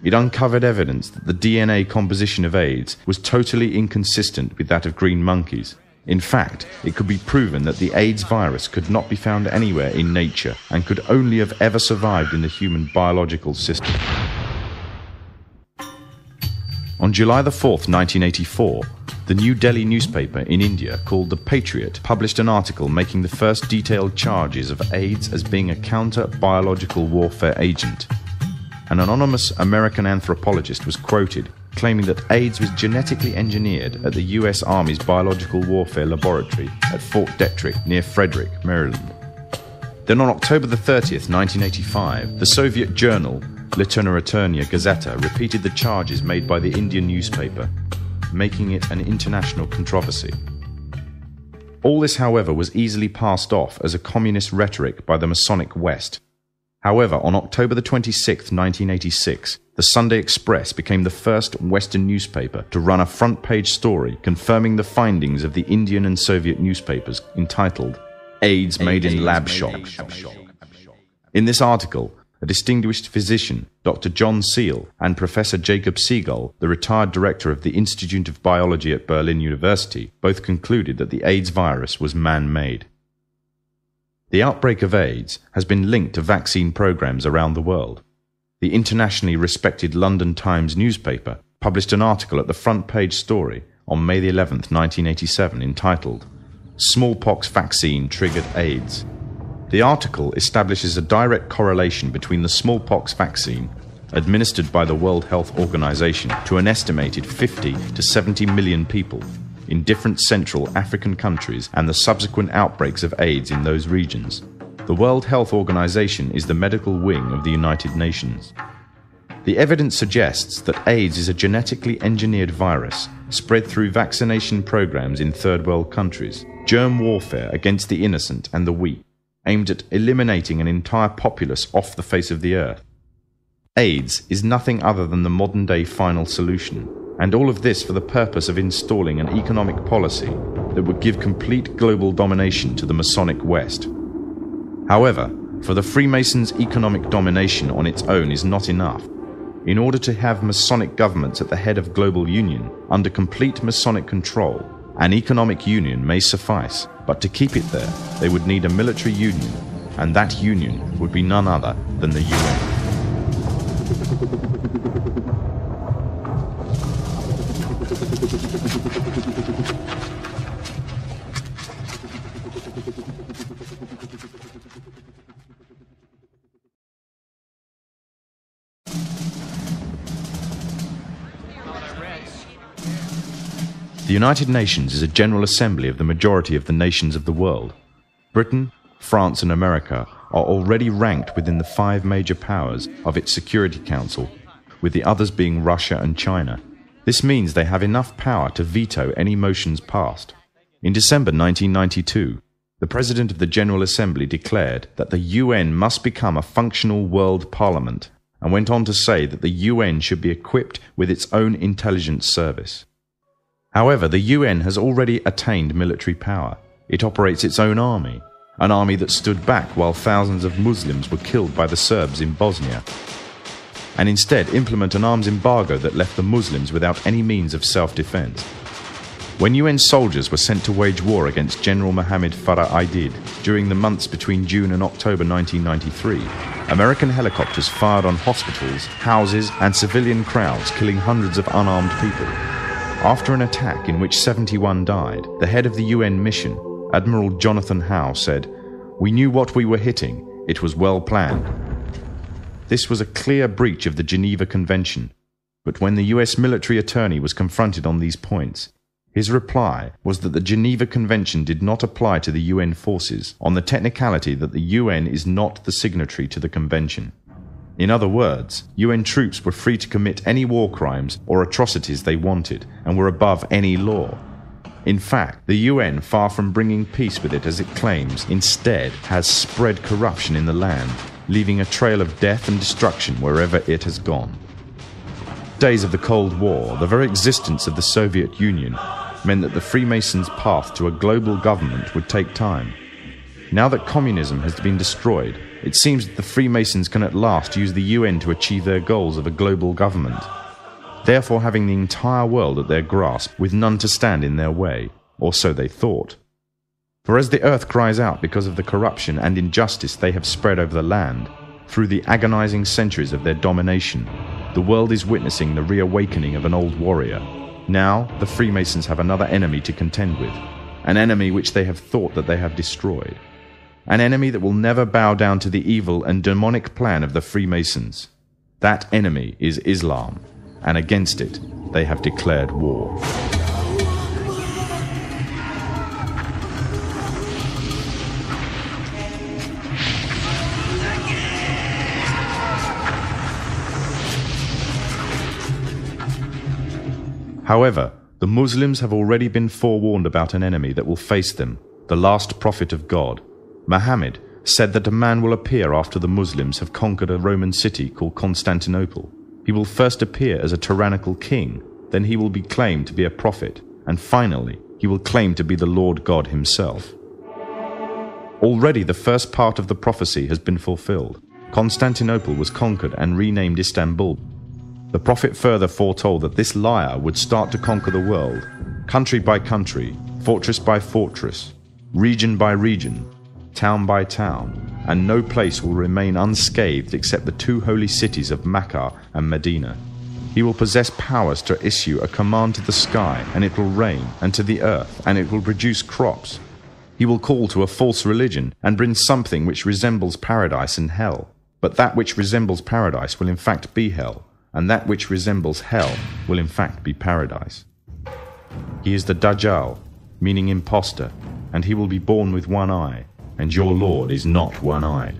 It uncovered evidence that the DNA composition of AIDS was totally inconsistent with that of green monkeys. In fact, it could be proven that the AIDS virus could not be found anywhere in nature and could only have ever survived in the human biological system. On July 4th, 1984, the New Delhi newspaper in India called The Patriot published an article making the first detailed charges of AIDS as being a counter-biological warfare agent. An anonymous American anthropologist was quoted claiming that AIDS was genetically engineered at the US Army's Biological Warfare Laboratory at Fort Detrick near Frederick, Maryland. Then on October 30th, 1985, the Soviet journal Literaturia Gazeta repeated the charges made by the Indian newspaper, making it an international controversy. All this, however, was easily passed off as a communist rhetoric by the Masonic West. However, on October 26, 1986, the Sunday Express became the first Western newspaper to run a front-page story confirming the findings of the Indian and Soviet newspapers entitled AIDS Made in Lab Shop. In this article, a distinguished physician, Dr. John Seal, and Professor Jacob Siegel, the retired director of the Institute of Biology at Berlin University, both concluded that the AIDS virus was man-made. The outbreak of AIDS has been linked to vaccine programs around the world. The internationally respected London Times newspaper published an article at the front page story on May 11, 1987, entitled "Smallpox Vaccine Triggered AIDS." The article establishes a direct correlation between the smallpox vaccine administered by the World Health Organization to an estimated 50 to 70 million people in different Central African countries and the subsequent outbreaks of AIDS in those regions. The World Health Organization is the medical wing of the United Nations. The evidence suggests that AIDS is a genetically engineered virus spread through vaccination programs in third world countries, germ warfare against the innocent and the weak, aimed at eliminating an entire populace off the face of the earth. AIDS is nothing other than the modern-day final solution, and all of this for the purpose of installing an economic policy that would give complete global domination to the Masonic West. However, for the Freemasons' economic domination on its own is not enough. In order to have Masonic governments at the head of global union, under complete Masonic control, an economic union may suffice, but to keep it there, they would need a military union, and that union would be none other than the UN. The United Nations is a general assembly of the majority of the nations of the world. Britain, France and America are already ranked within the 5 major powers of its Security Council, with the others being Russia and China. This means they have enough power to veto any motions passed. In December 1992, the President of the General Assembly declared that the UN must become a functional world parliament, and went on to say that the UN should be equipped with its own intelligence service. However, the UN has already attained military power. It operates its own army, an army that stood back while thousands of Muslims were killed by the Serbs in Bosnia, and instead implement an arms embargo that left the Muslims without any means of self-defense. When UN soldiers were sent to wage war against General Mohammed Farah Aidid during the months between June and October 1993, American helicopters fired on hospitals, houses and civilian crowds, killing hundreds of unarmed people. After an attack in which 71 died, the head of the UN mission, Admiral Jonathan Howe, said, "We knew what we were hitting. It was well planned." This was a clear breach of the Geneva Convention, but when the US military attorney was confronted on these points, his reply was that the Geneva Convention did not apply to the UN forces on the technicality that the UN is not the signatory to the convention. In other words, UN troops were free to commit any war crimes or atrocities they wanted and were above any law. In fact, the UN, far from bringing peace with it as it claims, instead has spread corruption in the land, leaving a trail of death and destruction wherever it has gone. Days of the Cold War, the very existence of the Soviet Union meant that the Freemasons' path to a global government would take time. Now that communism has been destroyed, it seems that the Freemasons can at last use the UN to achieve their goals of a global government, therefore having the entire world at their grasp with none to stand in their way, or so they thought. For as the earth cries out because of the corruption and injustice they have spread over the land, through the agonizing centuries of their domination, the world is witnessing the reawakening of an old warrior. Now the Freemasons have another enemy to contend with, an enemy which they have thought that they have destroyed. An enemy that will never bow down to the evil and demonic plan of the Freemasons. That enemy is Islam, and against it they have declared war. However, the Muslims have already been forewarned about an enemy that will face them, the last prophet of God. Muhammad said that a man will appear after the Muslims have conquered a Roman city called Constantinople. He will first appear as a tyrannical king, then he will be claimed to be a prophet, and finally he will claim to be the Lord God himself. Already the first part of the prophecy has been fulfilled. Constantinople was conquered and renamed Istanbul. The prophet further foretold that this liar would start to conquer the world, country by country, fortress by fortress, region by region, town by town, and no place will remain unscathed except the two holy cities of Mecca and Medina. He will possess powers to issue a command to the sky, and it will rain, and to the earth, and it will produce crops. He will call to a false religion and bring something which resembles paradise and hell. But that which resembles paradise will in fact be hell, and that which resembles hell will in fact be paradise. He is the Dajjal, meaning impostor, and he will be born with one eye, and your Lord is not one-eyed.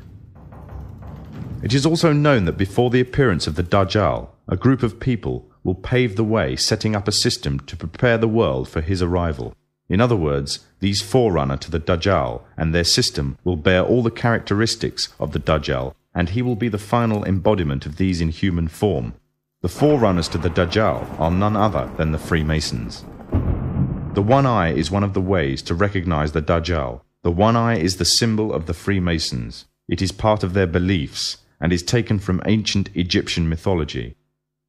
It is also known that before the appearance of the Dajjal, a group of people will pave the way, setting up a system to prepare the world for his arrival. In other words, these forerunner to the Dajjal and their system will bear all the characteristics of the Dajjal, and he will be the final embodiment of these in human form. The forerunners to the Dajjal are none other than the Freemasons. The one eye is one of the ways to recognize the Dajjal. The one eye is the symbol of the Freemasons. It is part of their beliefs and is taken from ancient Egyptian mythology.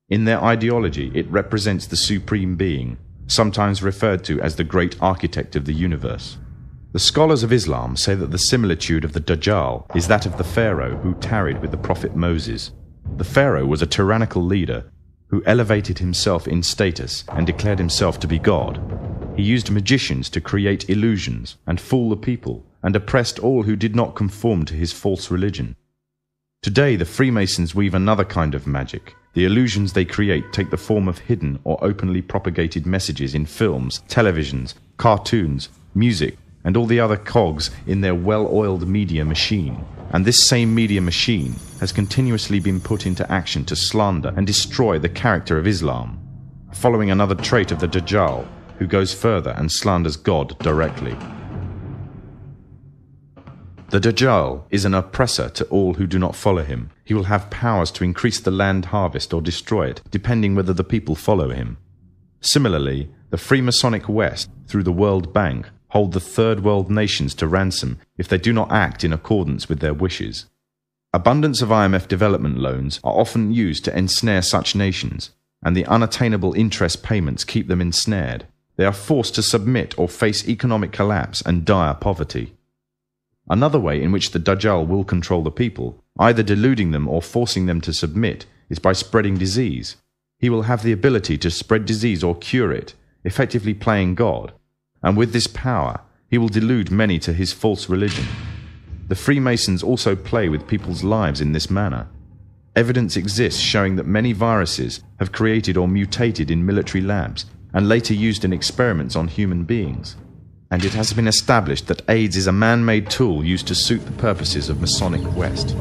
In their ideology, it represents the supreme being, sometimes referred to as the great architect of the universe. The scholars of Islam say that the similitude of the Dajjal is that of the Pharaoh who tarried with the prophet Moses. The Pharaoh was a tyrannical leader who elevated himself in status and declared himself to be God. He used magicians to create illusions and fool the people, and oppressed all who did not conform to his false religion. Today the Freemasons weave another kind of magic. The illusions they create take the form of hidden or openly propagated messages in films, televisions, cartoons, music, and all the other cogs in their well-oiled media machine. And this same media machine has continuously been put into action to slander and destroy the character of Islam, following another trait of the Dajjal, who goes further and slanders God directly. The Dajjal is an oppressor to all who do not follow him. He will have powers to increase the land harvest or destroy it, depending whether the people follow him. Similarly, the Freemasonic West, through the World Bank, hold the third world nations to ransom if they do not act in accordance with their wishes. Abundance of IMF development loans are often used to ensnare such nations, and the unattainable interest payments keep them ensnared. They are forced to submit or face economic collapse and dire poverty. Another way in which the Dajjal will control the people, either deluding them or forcing them to submit, is by spreading disease. He will have the ability to spread disease or cure it, effectively playing God, and with this power he will delude many to his false religion. The Freemasons also play with people's lives in this manner. Evidence exists showing that many viruses have created or mutated in military labs and later used in experiments on human beings. And it has been established that AIDS is a man-made tool used to suit the purposes of Masonic West.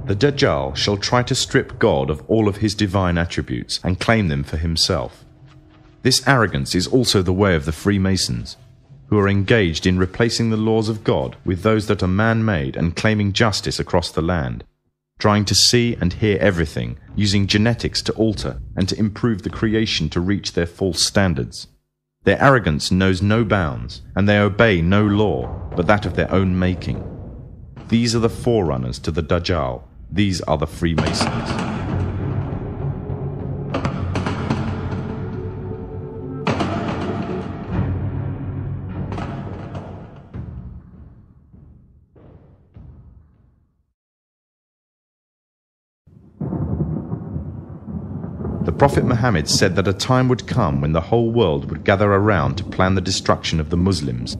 The Dajjal shall try to strip God of all of his divine attributes and claim them for himself. This arrogance is also the way of the Freemasons, who are engaged in replacing the laws of God with those that are man-made and claiming justice across the land, trying to see and hear everything, using genetics to alter and to improve the creation to reach their false standards. Their arrogance knows no bounds, and they obey no law but that of their own making. These are the forerunners to the Dajjal. These are the Freemasons. The Prophet Muhammad said that a time would come when the whole world would gather around to plan the destruction of the Muslims,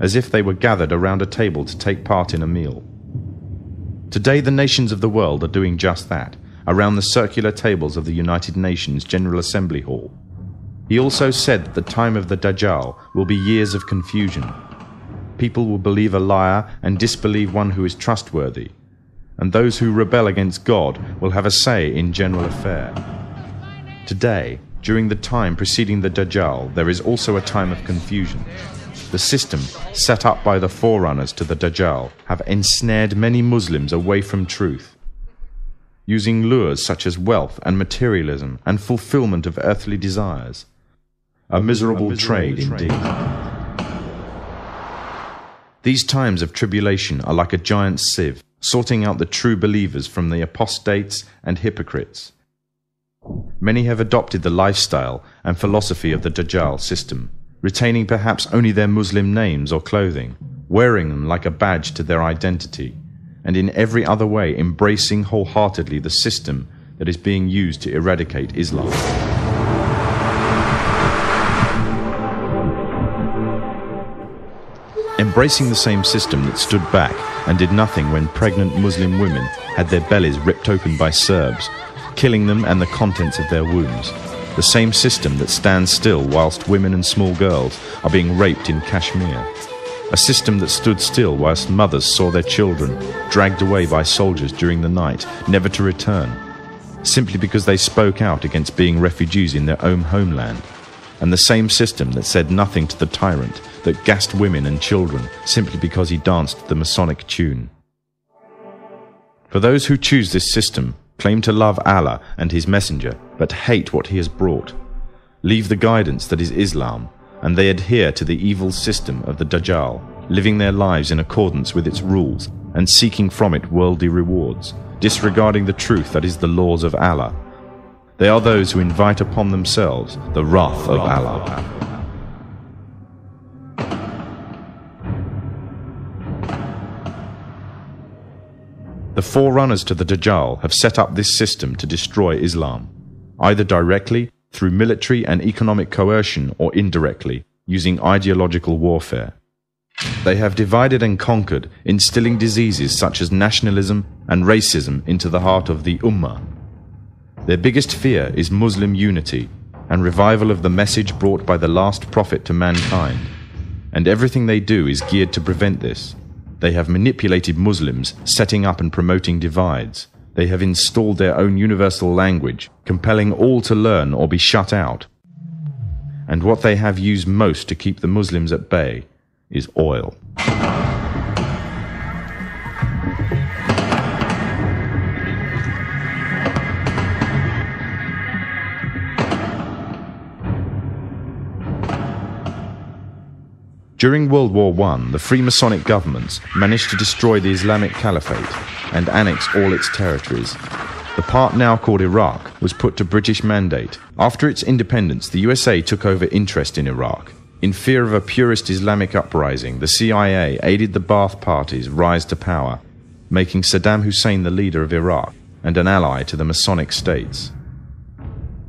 as if they were gathered around a table to take part in a meal. Today the nations of the world are doing just that, around the circular tables of the United Nations General Assembly Hall. He also said that the time of the Dajjal will be years of confusion. People will believe a liar and disbelieve one who is trustworthy, and those who rebel against God will have a say in general affair. Today, during the time preceding the Dajjal, there is also a time of confusion. The system set up by the forerunners to the Dajjal have ensnared many Muslims away from truth, using lures such as wealth and materialism and fulfillment of earthly desires. A miserable trade indeed. These times of tribulation are like a giant sieve, sorting out the true believers from the apostates and hypocrites. Many have adopted the lifestyle and philosophy of the Dajjal system, retaining perhaps only their Muslim names or clothing, wearing them like a badge to their identity, and in every other way embracing wholeheartedly the system that is being used to eradicate Islam. Embracing the same system that stood back and did nothing when pregnant Muslim women had their bellies ripped open by Serbs, killing them and the contents of their wombs. The same system that stands still whilst women and small girls are being raped in Kashmir. A system that stood still whilst mothers saw their children dragged away by soldiers during the night, never to return, simply because they spoke out against being refugees in their own homeland. And the same system that said nothing to the tyrant that gassed women and children simply because he danced the Masonic tune. For those who choose this system, claim to love Allah and His Messenger, but hate what He has brought, leave the guidance that is Islam, and they adhere to the evil system of the Dajjal, living their lives in accordance with its rules and seeking from it worldly rewards, disregarding the truth that is the laws of Allah. They are those who invite upon themselves the wrath of Allah. The forerunners to the Dajjal have set up this system to destroy Islam, either directly, through military and economic coercion, or indirectly, using ideological warfare. They have divided and conquered, instilling diseases such as nationalism and racism into the heart of the Ummah. Their biggest fear is Muslim unity and revival of the message brought by the last prophet to mankind, and everything they do is geared to prevent this. They have manipulated Muslims, setting up and promoting divides. They have installed their own universal language, compelling all to learn or be shut out. And what they have used most to keep the Muslims at bay is oil. During World War I, the Freemasonic governments managed to destroy the Islamic Caliphate and annex all its territories. The part now called Iraq was put to British mandate. After its independence, the USA took over interest in Iraq. In fear of a purist Islamic uprising, the CIA aided the Ba'ath Party's rise to power, making Saddam Hussein the leader of Iraq and an ally to the Masonic states.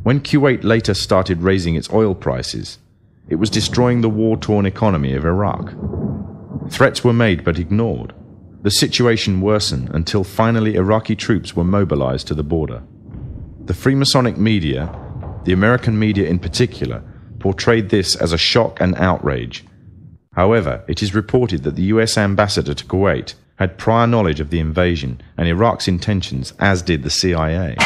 When Kuwait later started raising its oil prices, it was destroying the war-torn economy of Iraq. Threats were made but ignored. The situation worsened until finally Iraqi troops were mobilized to the border. The Freemasonic media, the American media in particular, portrayed this as a shock and outrage. However, it is reported that the US ambassador to Kuwait had prior knowledge of the invasion and Iraq's intentions, as did the CIA.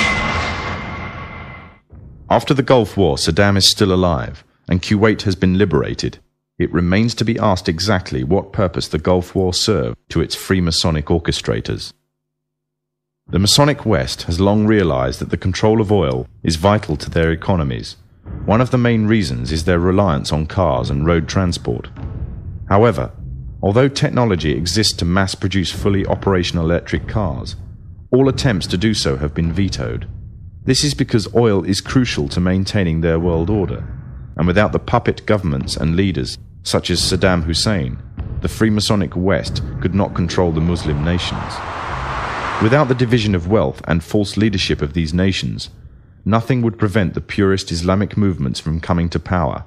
After the Gulf War, Saddam is still alive, and Kuwait has been liberated. It remains to be asked exactly what purpose the Gulf War served to its Freemasonic orchestrators. The Masonic West has long realized that the control of oil is vital to their economies. One of the main reasons is their reliance on cars and road transport. However, although technology exists to mass-produce fully operational electric cars, all attempts to do so have been vetoed. This is because oil is crucial to maintaining their world order, and without the puppet governments and leaders, such as Saddam Hussein, the Freemasonic West could not control the Muslim nations. Without the division of wealth and false leadership of these nations, nothing would prevent the purist Islamic movements from coming to power.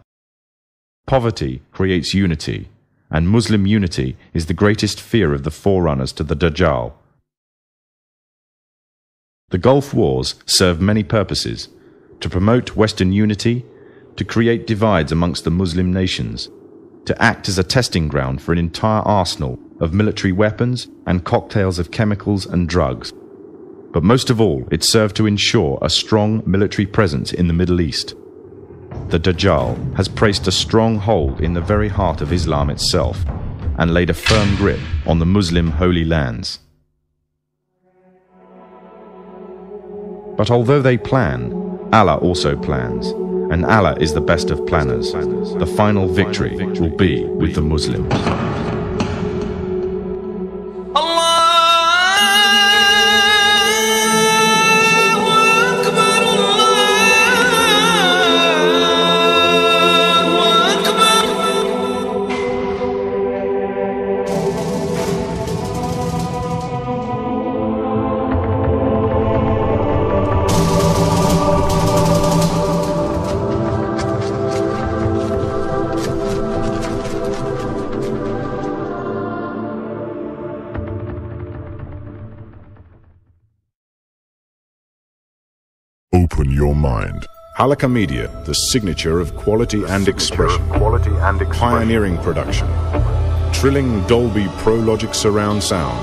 Poverty creates unity, and Muslim unity is the greatest fear of the forerunners to the Dajjal. The Gulf Wars serve many purposes: to promote Western unity, to create divides amongst the Muslim nations, to act as a testing ground for an entire arsenal of military weapons and cocktails of chemicals and drugs. But most of all, it served to ensure a strong military presence in the Middle East. The Dajjal has placed a strong hold in the very heart of Islam itself and laid a firm grip on the Muslim holy lands. But although they plan, Allah also plans, and Allah is the best of planners. The final victory will be with the Muslims. Open your mind. Halakha Media, the signature of quality and expression. Pioneering production. Trilling Dolby Pro Logic surround sound.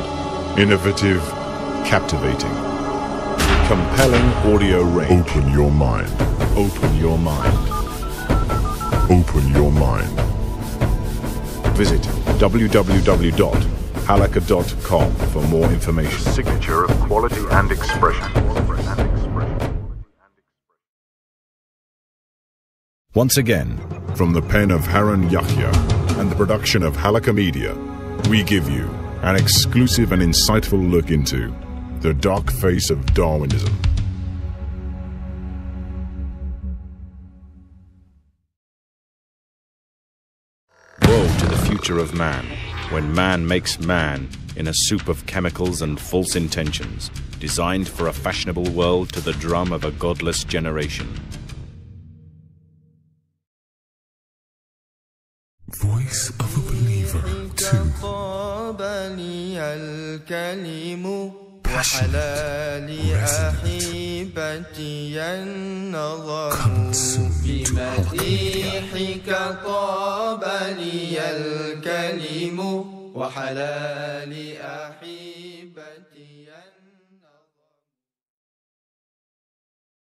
Innovative, captivating. Compelling audio range. Open your mind. Open your mind. Open your mind. Visit www.halakha.com for more information. Signature of quality and expression. Once again, from the pen of Harun Yahya and the production of Halakha Media, we give you an exclusive and insightful look into the dark face of Darwinism. Woe to the future of man, when man makes man in a soup of chemicals and false intentions, designed for a fashionable world to the drum of a godless generation. Voice of a believer too. Passionate, resonant, consumed to Halakha Media.